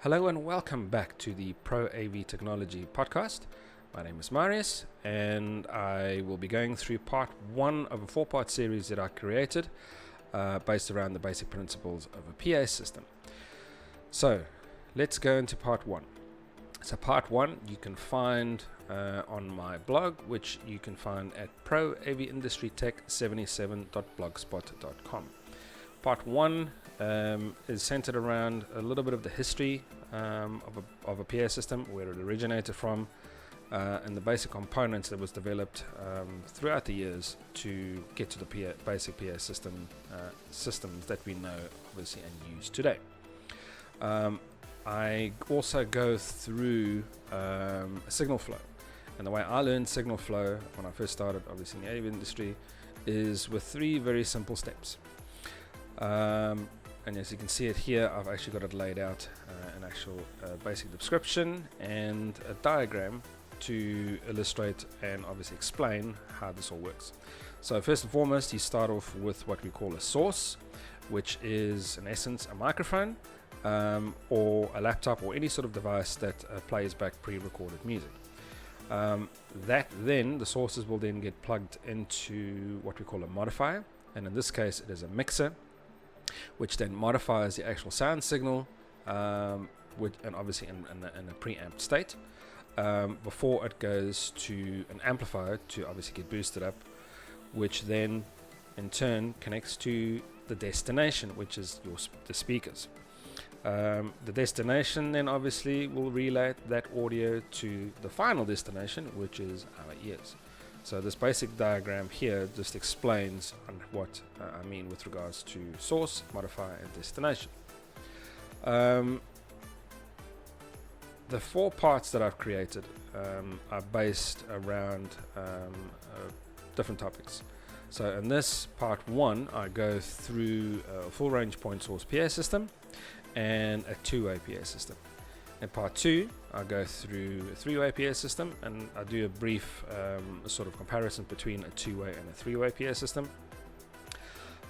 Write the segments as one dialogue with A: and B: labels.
A: Hello and welcome back to the Pro AV Technology podcast. My name is Marius and I will be going through part one of a four-part series that I created based around the basic principles of a PA system. So let's go into part one. So part one you can find on my blog, which you can find at proavindustrytech77.blogspot.com. Part one is centered around a little bit of the history of a PA system, where it originated from, and the basic components that was developed throughout the years to get to the basic PA systems that we know obviously and use today. I also go through a signal flow, and the way I learned signal flow when I first started obviously in the AV industry is with three very simple steps. And as you can see it here, I've actually got it laid out an actual basic description and a diagram to illustrate and obviously explain how this all works. So first and foremost, you start off with what we call a source, which is in essence a microphone or a laptop or any sort of device that plays back pre-recorded music. The sources will then get plugged into what we call a modifier, and in this case it is a mixer, which then modifies the actual sound signal, and obviously in a preamp state, before it goes to an amplifier to obviously get boosted up, which then in turn connects to the destination, which is the speakers. The destination then obviously will relay that audio to the final destination, which is our ears. So this basic diagram here just explains what I mean with regards to source, modifier and destination. The four parts that I've created are based around different topics. So in this part one, I go through a full range point source PA system and a two-way PA system. In part two, I go through a three-way PA system, and I do a brief sort of comparison between a two-way and a three-way PA system.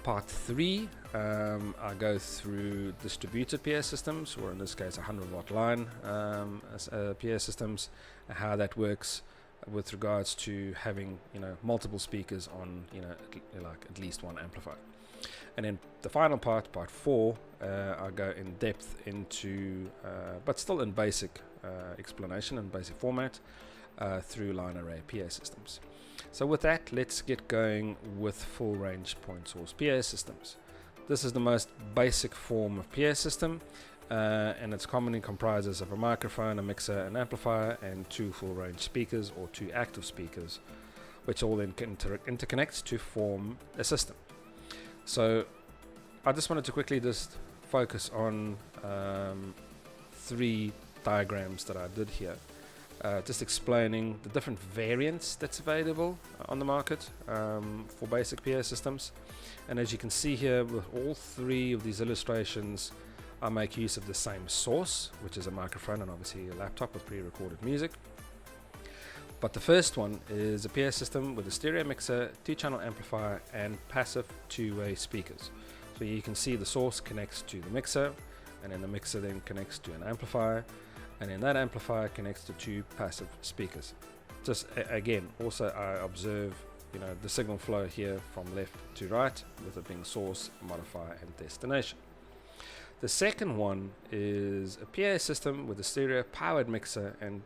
A: Part three, I go through distributed PA systems, or in this case, 100-watt line PA systems, and how that works with regards to having multiple speakers on like at least one amplifier. And then the final part, part four, I go in depth into, but still in basic explanation and basic format, through line array PA systems. So with that, let's get going with full range point source PA systems. This is the most basic form of PA system, and it's commonly comprises of a microphone, a mixer, an amplifier, and two full range speakers or two active speakers, which all then interconnect to form a system. So I just wanted to quickly just focus on three diagrams that I did here, just explaining the different variants that's available on the market for basic PA systems. And as you can see here, with all three of these illustrations, I make use of the same source, which is a microphone and obviously a laptop with pre-recorded music. But the first one is a PA system with a stereo mixer, two-channel amplifier, and passive two-way speakers. So you can see the source connects to the mixer, and then the mixer then connects to an amplifier, and then that amplifier connects to two passive speakers. Just again, also I observe the signal flow here from left to right, with it being source, modifier, and destination. The second one is a PA system with a stereo powered mixer and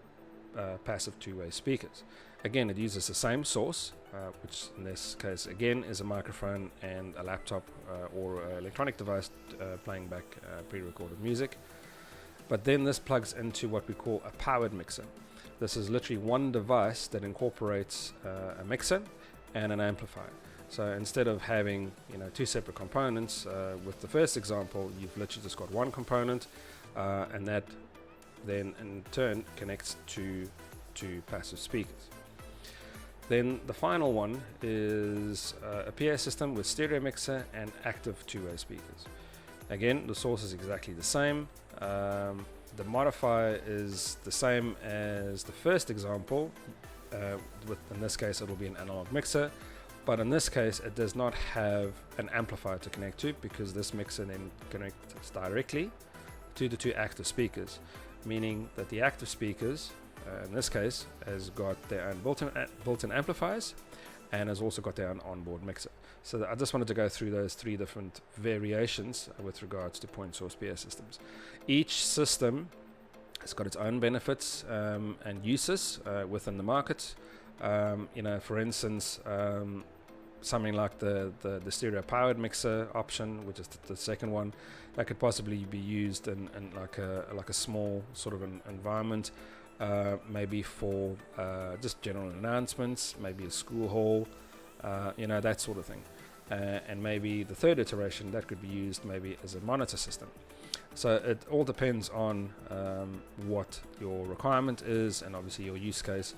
A: passive two-way speakers. Again, it uses the same source, which in this case again is a microphone and a laptop or electronic device playing back pre-recorded music. But then this plugs into what we call a powered mixer. This is literally one device that incorporates a mixer and an amplifier. So instead of having two separate components, with the first example, you've literally just got one component, and that then in turn connects to two passive speakers. Then the final one is a PA system with stereo mixer and active two-way speakers. Again, the source is exactly the same. The modifier is the same as the first example. In this case, it will be an analog mixer, but in this case, it does not have an amplifier to connect to, because this mixer then connects directly to the two active speakers, meaning that the active speakers, in this case, has got their own built-in amplifiers and has also got their own onboard mixer. So I just wanted to go through those three different variations with regards to point source PA systems. Each system has got its own benefits and uses within the market. For instance, something like the stereo powered mixer option, which is the second one, that could possibly be used in like a small sort of an environment, maybe for just general announcements, maybe a school hall, that sort of thing. And maybe the third iteration that could be used maybe as a monitor system. So it all depends on what your requirement is and obviously your use case.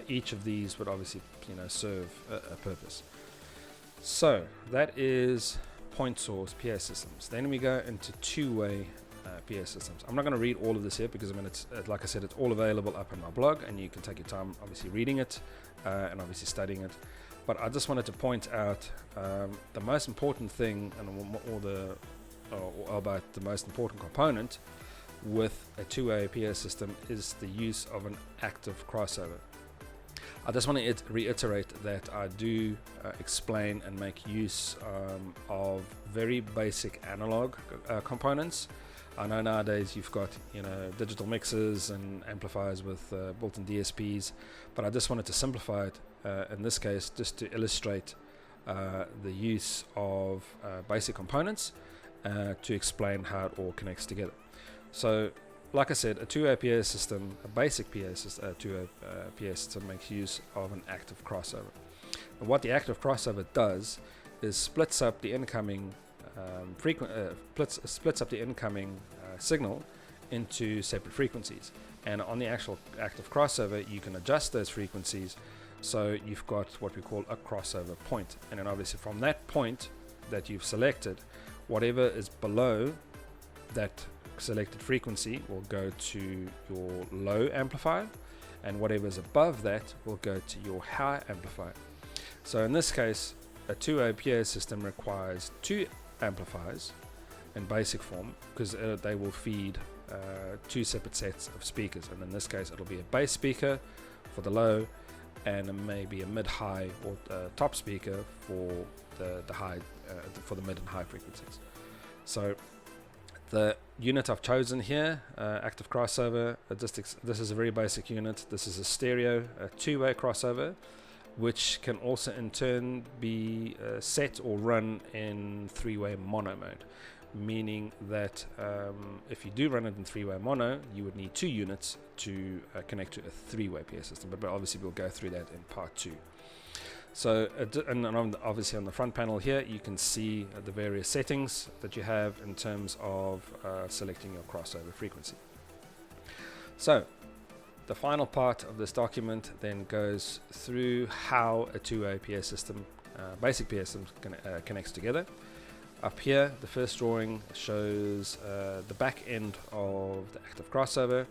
A: Each of these would obviously serve a purpose. So that is point source PA systems. Then we go into two-way PA systems. I'm not going to read all of this here because it's like I said, it's all available up on my blog, and you can take your time obviously reading it and obviously studying it. But I just wanted to point out the most important thing, or about the most important component with a two-way PA system is the use of an active crossover. I just want to reiterate that I do explain and make use of very basic analog components. I know nowadays you've got digital mixers and amplifiers with built-in DSPs, but I just wanted to simplify it in this case just to illustrate the use of basic components to explain how it all connects together. So like I said, a two-way PA system, a basic PA system, two-way PA system makes use of an active crossover. And what the active crossover does is splits up the incoming signal into separate frequencies. And on the actual active crossover, you can adjust those frequencies, so you've got what we call a crossover point. And then obviously from that point that you've selected, whatever is below that selected frequency will go to your low amplifier, and whatever is above that will go to your high amplifier. So in this case, a two-way PA system requires two amplifiers in basic form, because they will feed two separate sets of speakers, and in this case it'll be a bass speaker for the low and maybe a mid-high or top speaker for the high, for the mid and high frequencies. So the unit I've chosen here, active crossover, this is a very basic unit. This is a stereo two-way crossover, which can also in turn be set or run in three-way mono mode, meaning that if you do run it in three-way mono, you would need two units to connect to a three-way PA system, but obviously we'll go through that in part 2. So obviously on the front panel here you can see the various settings that you have in terms of selecting your crossover frequency. So the final part of this document then goes through how a two-way PA system, basic PA system connects together. Up here the first drawing shows the back end of the active crossover,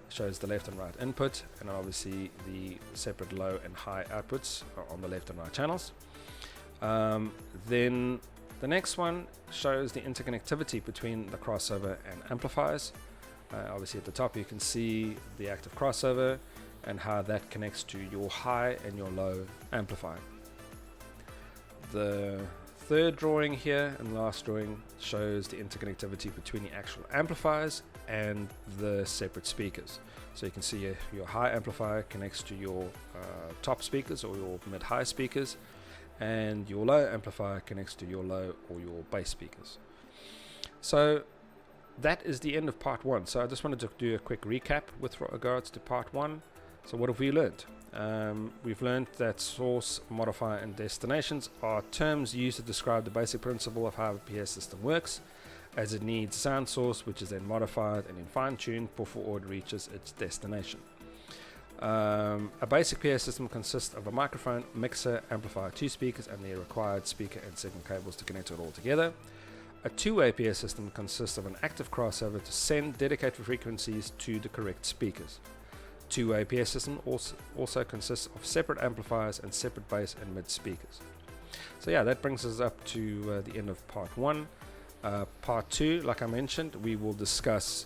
A: shows the left and right input, and obviously the separate low and high outputs on the left and right channels. Then the next one shows the interconnectivity between the crossover and amplifiers. Obviously at the top you can see the active crossover and how that connects to your high and your low amplifier. The third drawing here and last drawing shows the interconnectivity between the actual amplifiers and the separate speakers. So you can see your high amplifier connects to your top speakers or your mid-high speakers, and your low amplifier connects to your low or your bass speakers. So that is the end of part 1. So I just wanted to do a quick recap with regards to part 1. So what have we learned? We've learned that source, modifier and destinations are terms used to describe the basic principle of how a PA system works, as it needs a sound source which is then modified and then fine-tuned before it reaches its destination. A basic PA system consists of a microphone, mixer, amplifier, 2 speakers and their required speaker and signal cables to connect it all together. A two-way PA system consists of an active crossover to send dedicated frequencies to the correct speakers. Two-way PA system also consists of separate amplifiers and separate bass and mid speakers. So yeah, that brings us up to the end of part 1. Part 2, like I mentioned, we will discuss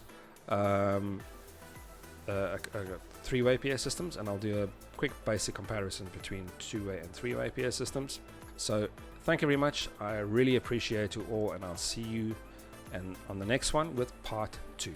A: three-way PS systems, and I'll do a quick basic comparison between two-way and three-way PS systems. So thank you very much. I really appreciate you all, and I'll see you on the next one with part 2.